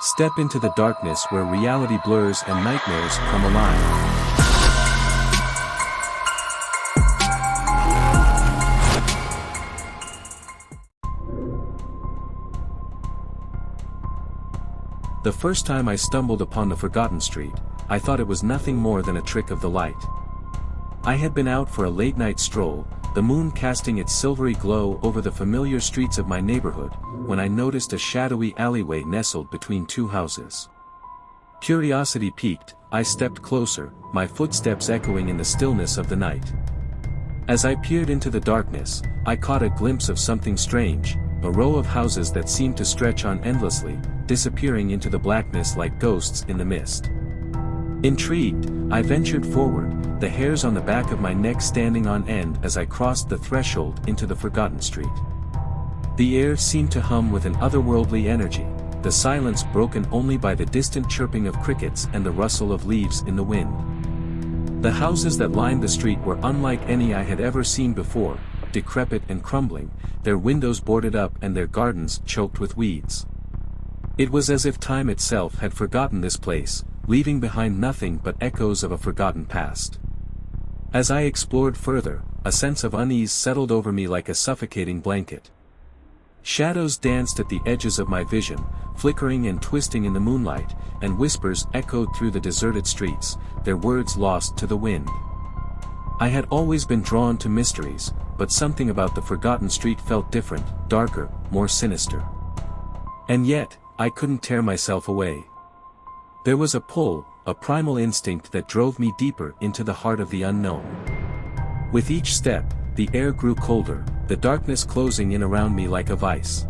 Step into the darkness where reality blurs and nightmares come alive. The first time I stumbled upon the forgotten street, I thought it was nothing more than a trick of the light. I had been out for a late-night stroll, the moon casting its silvery glow over the familiar streets of my neighborhood, when I noticed a shadowy alleyway nestled between two houses. Curiosity piqued, I stepped closer, my footsteps echoing in the stillness of the night. As I peered into the darkness, I caught a glimpse of something strange, a row of houses that seemed to stretch on endlessly, disappearing into the blackness like ghosts in the mist. Intrigued, I ventured forward, the hairs on the back of my neck standing on end as I crossed the threshold into the forgotten street. The air seemed to hum with an otherworldly energy, the silence broken only by the distant chirping of crickets and the rustle of leaves in the wind. The houses that lined the street were unlike any I had ever seen before, decrepit and crumbling, their windows boarded up and their gardens choked with weeds. It was as if time itself had forgotten this place, leaving behind nothing but echoes of a forgotten past. As I explored further, a sense of unease settled over me like a suffocating blanket. Shadows danced at the edges of my vision, flickering and twisting in the moonlight, and whispers echoed through the deserted streets, their words lost to the wind. I had always been drawn to mysteries, but something about the forgotten street felt different, darker, more sinister. And yet, I couldn't tear myself away. There was a pull, a primal instinct that drove me deeper into the heart of the unknown. With each step, the air grew colder, the darkness closing in around me like a vice.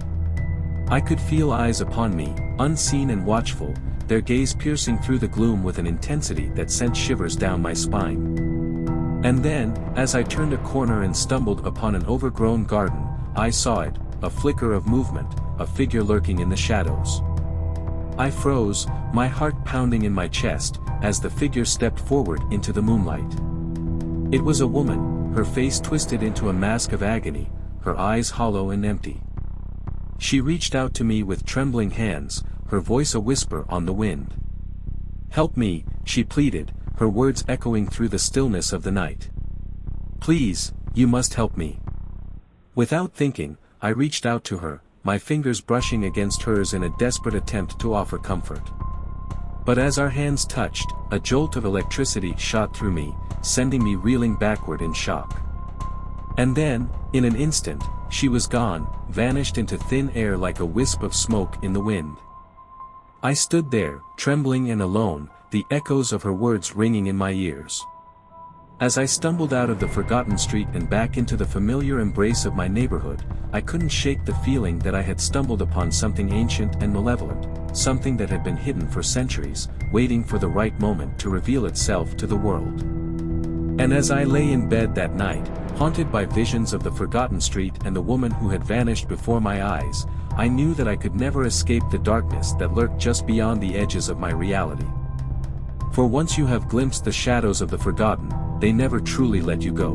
I could feel eyes upon me, unseen and watchful, their gaze piercing through the gloom with an intensity that sent shivers down my spine. And then, as I turned a corner and stumbled upon an overgrown garden, I saw it, a flicker of movement, a figure lurking in the shadows. I froze, my heart pounding in my chest, as the figure stepped forward into the moonlight. It was a woman, her face twisted into a mask of agony, her eyes hollow and empty. She reached out to me with trembling hands, her voice a whisper on the wind. "Help me," she pleaded, her words echoing through the stillness of the night. "Please, you must help me." Without thinking, I reached out to her, my fingers brushing against hers in a desperate attempt to offer comfort. But as our hands touched, a jolt of electricity shot through me, sending me reeling backward in shock. And then, in an instant, she was gone, vanished into thin air like a wisp of smoke in the wind. I stood there, trembling and alone, the echoes of her words ringing in my ears. As I stumbled out of the forgotten street and back into the familiar embrace of my neighborhood, I couldn't shake the feeling that I had stumbled upon something ancient and malevolent, something that had been hidden for centuries, waiting for the right moment to reveal itself to the world. And as I lay in bed that night, haunted by visions of the forgotten street and the woman who had vanished before my eyes, I knew that I could never escape the darkness that lurked just beyond the edges of my reality. For once you have glimpsed the shadows of the forgotten, they never truly let you go.